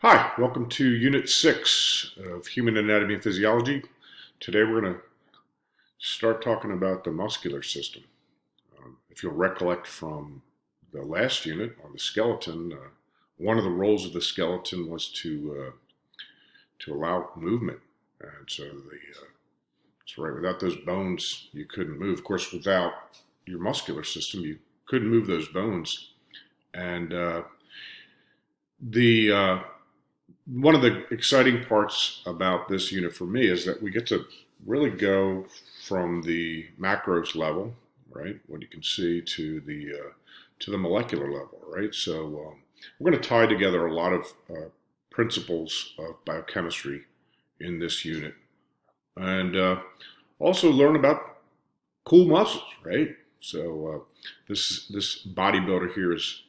Hi, welcome to Unit 6 of Human Anatomy and Physiology. Today we're going to start talking about the muscular system. If you'll recollect from the last unit on the skeleton, one of the roles of the skeleton was to allow movement. And so without those bones, you couldn't move. Of course, without your muscular system, you couldn't move those bones. And the one of the exciting parts about this unit for me is that we get to really go from the macros level, right, what you can see, to the molecular level, right? So we're going to tie together a lot of principles of biochemistry in this unit, and also learn about cool muscles, right? So this bodybuilder here is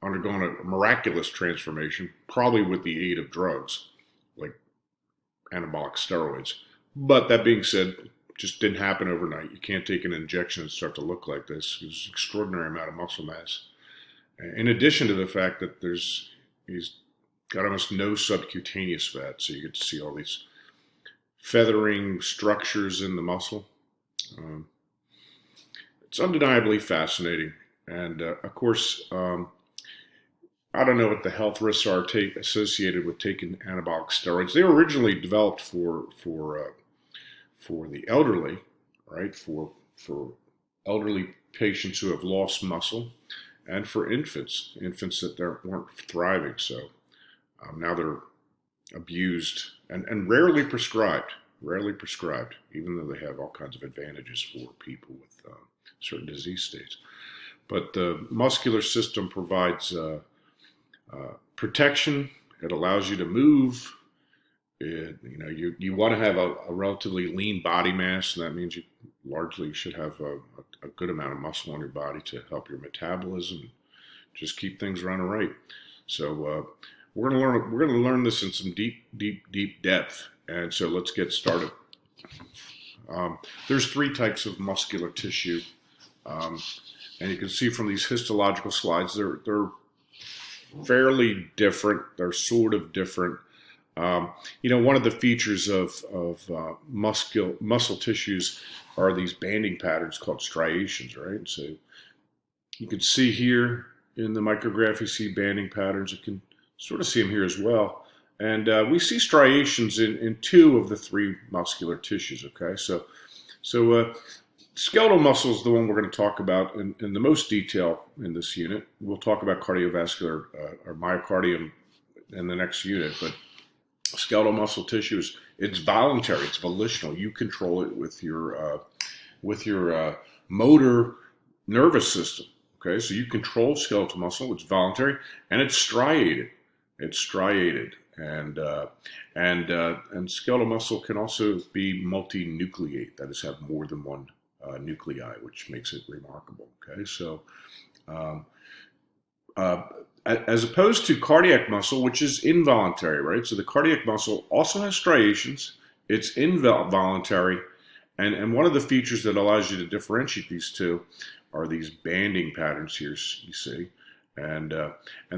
undergone a miraculous transformation, probably with the aid of drugs like anabolic steroids. But that being said, it just didn't happen overnight. You can't take an injection and start to look like this. There's an extraordinary amount of muscle mass. In addition to the fact that he's got almost no subcutaneous fat, so you get to see all these feathering structures in the muscle. It's undeniably fascinating. And of course, I don't know what the health risks are associated with taking anabolic steroids. They were originally developed for the elderly, right? For elderly patients who have lost muscle, and for infants that weren't thriving. So now they're abused and rarely prescribed. Even though they have all kinds of advantages for people with certain disease states. But the muscular system provides protection. It allows you to move. You want to have a relatively lean body mass, and that means you largely should have a good amount of muscle on your body to help your metabolism, just keep things running right. So we're going to learn this in some deep depth, and so let's get started. There's three types of muscular tissue, and you can see from these histological slides they're fairly different. They're sort of different. One of the features of muscle tissues are these banding patterns called striations, right? So you can see here in the micrograph, you see banding patterns. You can sort of see them here as well. And we see striations in two of the three muscular tissues, okay? So skeletal muscle is the one we're going to talk about in the most detail in this unit. We'll talk about cardiovascular or myocardium in the next unit, but skeletal muscle tissue it's voluntary, it's volitional. You control it with your motor nervous system. Okay, so you control skeletal muscle. It's voluntary and it's striated. And skeletal muscle can also be multinucleate, that is, have more than one nuclei, which makes it remarkable. Okay, so as opposed to cardiac muscle, which is involuntary, right? So the cardiac muscle also has striations. It's involuntary, and one of the features that allows you to differentiate these two are these banding patterns here. You see, and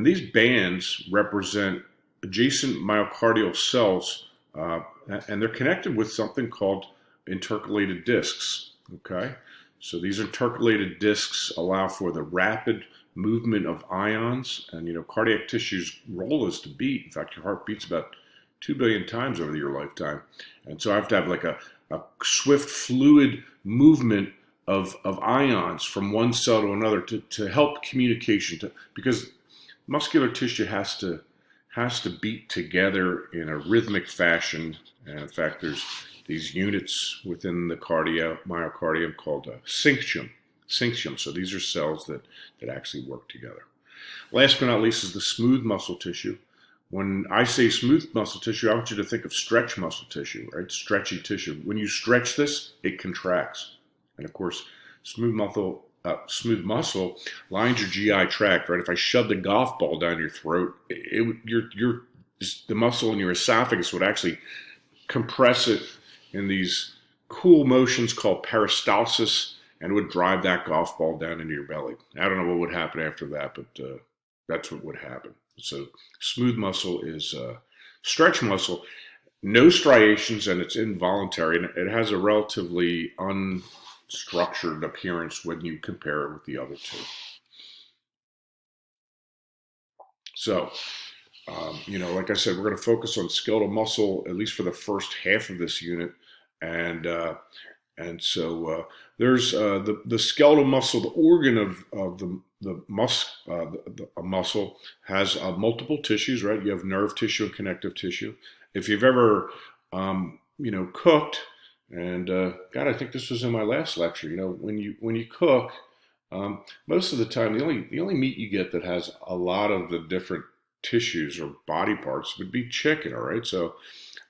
these bands represent adjacent myocardial cells, and they're connected with something called intercalated discs. Okay, so these intercalated discs allow for the rapid movement of ions, and cardiac tissue's role is to beat. In fact, your heart beats about 2 billion times over your lifetime, and so I have to have like a swift fluid movement of ions from one cell to another to help communication, because muscular tissue has to beat together in a rhythmic fashion. And in fact, there's these units within the myocardium called syncytium. So these are cells that actually work together. Last but not least is the smooth muscle tissue. When I say smooth muscle tissue, I want you to think of stretch muscle tissue, right? Stretchy tissue. When you stretch this, it contracts. And of course, smooth muscle lines your GI tract, right? If I shoved a golf ball down your throat, the muscle in your esophagus would actually compress it in these cool motions called peristalsis, and would drive that golf ball down into your belly. I don't know what would happen after that, but that's what would happen. So smooth muscle is stretch muscle, no striations, and it's involuntary, and it has a relatively unstructured appearance when you compare it with the other two. So, like I said, we're going to focus on skeletal muscle at least for the first half of this unit, and there's the skeletal muscle, the organ of a muscle has multiple tissues, right? You have nerve tissue and connective tissue. If you've ever, cooked, and God, I think this was in my last lecture. When you cook, most of the time the only meat you get that has a lot of the different tissues or body parts would be chicken. All right, so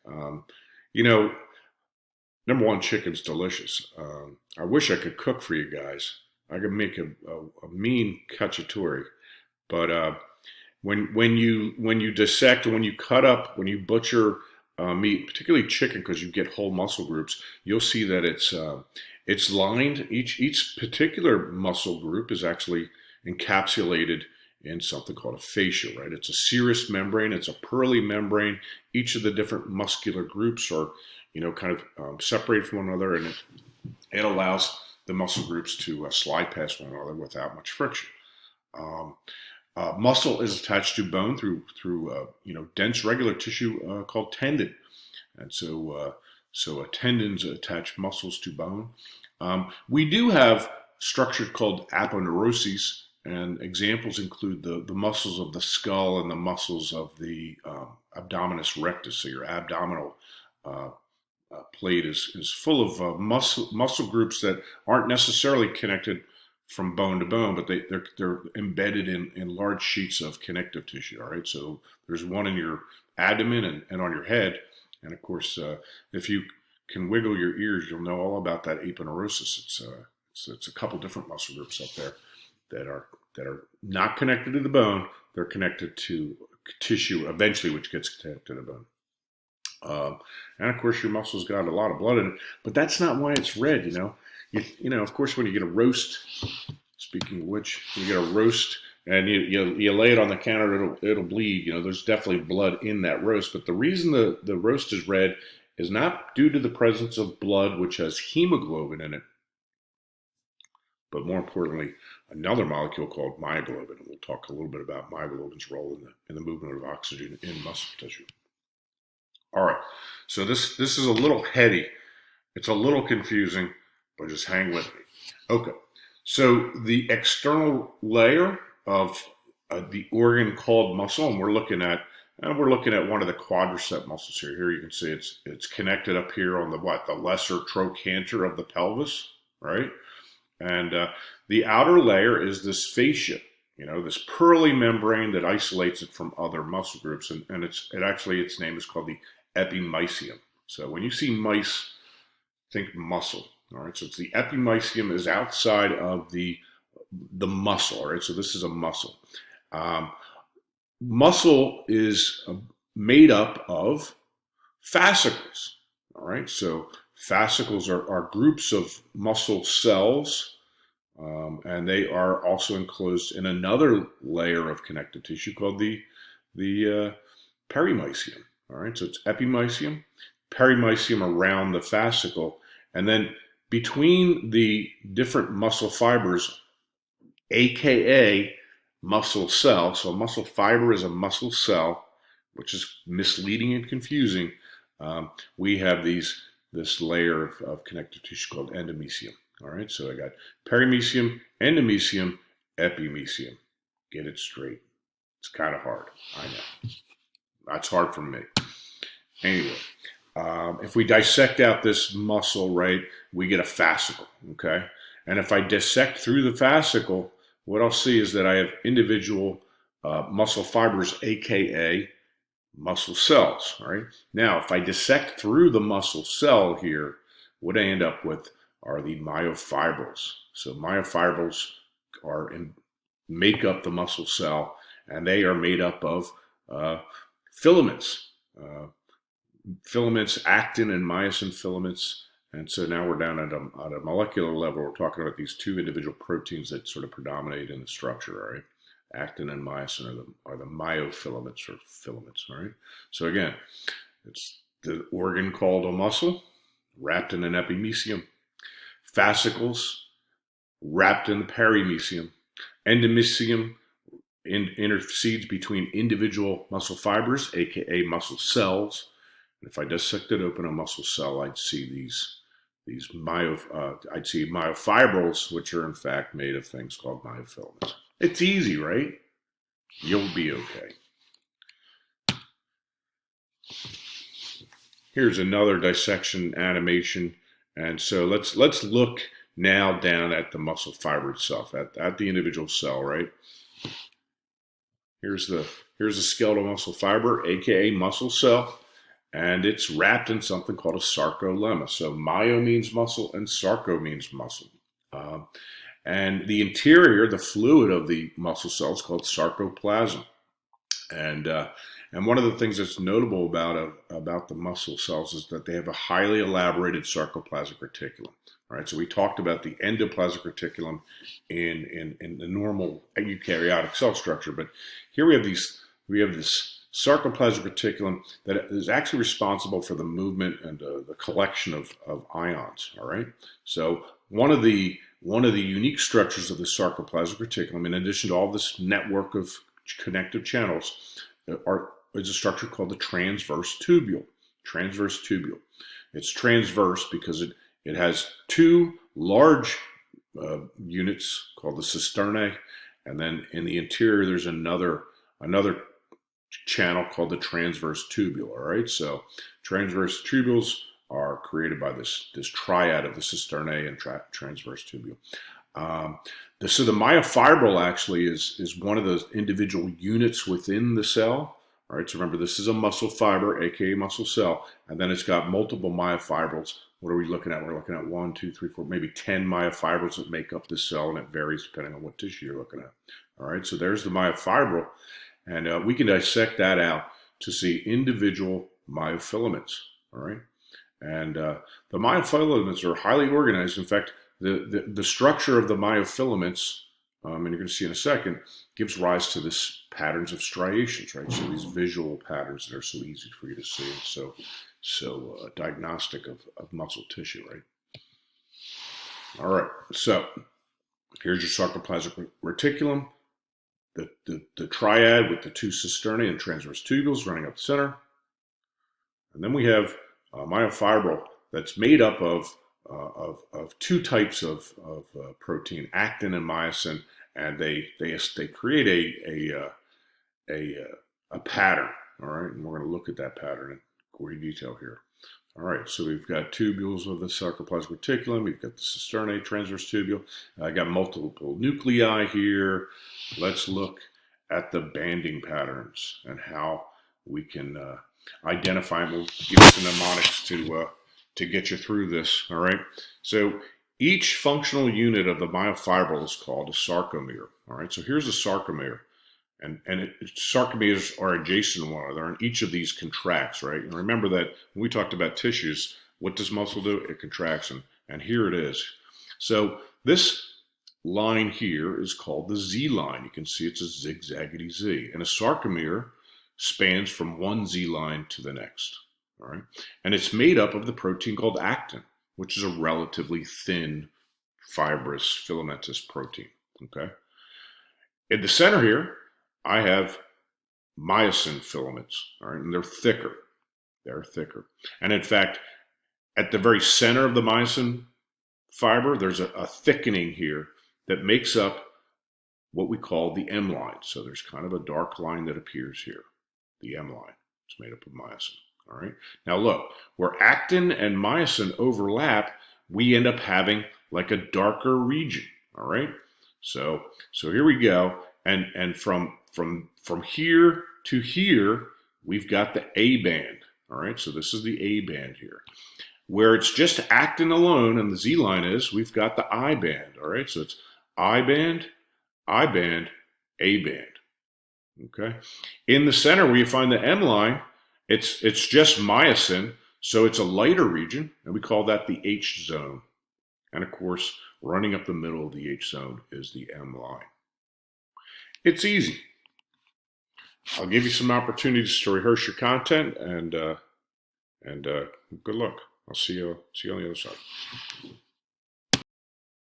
um, you know number one, chicken's delicious. I wish I could cook for you guys. I could make a mean cacciatore, but when you dissect and when you cut up, when you butcher meat, particularly chicken, because you get whole muscle groups, you'll see that it's lined. Each particular muscle group is actually encapsulated in something called a fascia, right? It's a serous membrane. It's a pearly membrane. Each of the different muscular groups are, kind of separated from one another, and it allows the muscle groups to slide past one another without much friction. Muscle is attached to bone through dense regular tissue called tendon, and so tendons attach muscles to bone. We do have structure called aponeuroses, and examples include the muscles of the skull and the muscles of the abdominis rectus, so your abdominal plate is full of muscle groups that aren't necessarily connected from bone to bone, but they're embedded in large sheets of connective tissue. All right, so there's one in your abdomen and on your head, and of course, if you can wiggle your ears, you'll know all about that aponeurosis. It's a couple different muscle groups up there that are not connected to the bone. They're connected to tissue eventually, which gets connected to the bone. And of course, your muscle's got a lot of blood in it, but that's not why it's red. Of course, when you get a roast. Speaking of which, you get a roast and you lay it on the counter, it'll bleed. There's definitely blood in that roast, but the reason the roast is red is not due to the presence of blood, which has hemoglobin in it, but more importantly, another molecule called myoglobin. And we'll talk a little bit about myoglobin's role in the movement of oxygen in muscle tissue. All right, so this is a little heady. It's a little confusing, but just hang with me. Okay, so the external layer of the organ called muscle, and we're looking at one of the quadricep muscles here. Here you can see it's connected up here on the lesser trochanter of the pelvis, right? And the outer layer is this fascia, this pearly membrane that isolates it from other muscle groups, and its name is called the epimysium. So when you see mice, think muscle. All right, so it's the epimysium is outside of the muscle. All right, so this is a muscle. Muscle is made up of fascicles. All right, so fascicles are groups of muscle cells, and they are also enclosed in another layer of connective tissue called the perimysium. All right, so it's epimysium, perimysium around the fascicle, and then between the different muscle fibers, aka muscle cell. So a muscle fiber is a muscle cell, which is misleading and confusing. We have this layer of connective tissue called endomysium. All right, so I got perimysium, endomysium, epimysium. Get it straight. It's kind of hard. I know. That's hard for me. Anyway, if we dissect out this muscle, right, we get a fascicle, okay? And if I dissect through the fascicle, what I'll see is that I have individual muscle fibers, aka muscle cells, right? Now, if I dissect through the muscle cell here, what I end up with are the myofibrils. So myofibrils make up the muscle cell, and they are made up of filaments. Filaments, actin and myosin filaments. And so now we're down at a molecular level. We're talking about these two individual proteins that sort of predominate in the structure, all right? Actin and myosin are the myofilaments or filaments, all right? So again, it's the organ called a muscle, wrapped in an epimysium. Fascicles, wrapped in the perimysium. Endomysium intercedes between individual muscle fibers, aka muscle cells. And if I dissected open a muscle cell, I'd see I'd see myofibrils, which are in fact made of things called myofilaments. It's easy, right? You'll be okay. Here's another dissection animation, and so let's look now down at the muscle fiber itself, at the individual cell, right? Here's a skeletal muscle fiber, aka muscle cell, and it's wrapped in something called a sarcolemma. So myo means muscle and sarco means muscle. And the interior, the fluid of the muscle cell is called sarcoplasm. And one of the things that's notable about the muscle cells is that they have a highly elaborated sarcoplasmic reticulum. All right, so we talked about the endoplasmic reticulum in the normal eukaryotic cell structure, but here we have this sarcoplasmic reticulum that is actually responsible for the movement and the collection of ions. All right, so one of the unique structures of the sarcoplasmic reticulum, in addition to all this network of connective channels, is a structure called the transverse tubule. Transverse tubule. It's transverse because it has two large units called the cisternae, and then in the interior there's another channel called the transverse tubule. All right, so transverse tubules are created by this triad of the cisternae and transverse tubule. So the myofibril actually is one of the individual units within the cell. All right, so remember, this is a muscle fiber, aka muscle cell, and then it's got multiple myofibrils. What are we looking at? We're looking at 1, 2, 3, 4, maybe 10 myofibrils that make up this cell, and it varies depending on what tissue you're looking at. All right, so there's the myofibril, and we can dissect that out to see individual myofilaments. All right, and the myofilaments are highly organized. In fact, the structure of the myofilaments, and you're going to see in a second, gives rise to this patterns of striations, right? So these visual patterns that are so easy for you to see, and so diagnostic of muscle tissue, right? All right, so here's your sarcoplasmic reticulum, the triad with the two cisternae and transverse tubules running up the center, and then we have a myofibril that's made up of two types of protein, actin and myosin, and they create a pattern. All right, and we're going to look at that pattern in great detail here. All right, so we've got tubules of the sarcoplasmic reticulum. We've got the cisternae, transverse tubule. I got multiple nuclei here. Let's look at the banding patterns and how we can identify them. We'll give you some mnemonics to get you through this. All right, so each functional unit of the myofibril is called a sarcomere. All right, so here's a sarcomere. And sarcomeres are adjacent to one another, and each of these contracts, right? And remember that when we talked about tissues, what does muscle do? It contracts, and here it is. So this line here is called the Z line. You can see it's a zigzaggedy Z. And a sarcomere spans from one Z line to the next, all right? And it's made up of the protein called actin, which is a relatively thin, fibrous, filamentous protein, okay? In the center here, I have myosin filaments, all right, and they're thicker. They're thicker. And in fact, at the very center of the myosin fiber, there's a thickening here that makes up what we call the M line. So there's kind of a dark line that appears here, the M line. It's made up of myosin, all right? Now look, where actin and myosin overlap, we end up having like a darker region, all right? So here we go. And from here to here, we've got the A band. All right, so this is the A band here. Where it's just actin alone, and the Z line is, we've got the I band. All right, so it's I band, A band. Okay. In the center, where you find the M line, it's just myosin, so it's a lighter region, and we call that the H zone. And of course, running up the middle of the H zone is the M line. It's easy. I'll give you some opportunities to rehearse your content, and good luck. I'll see you on the other side.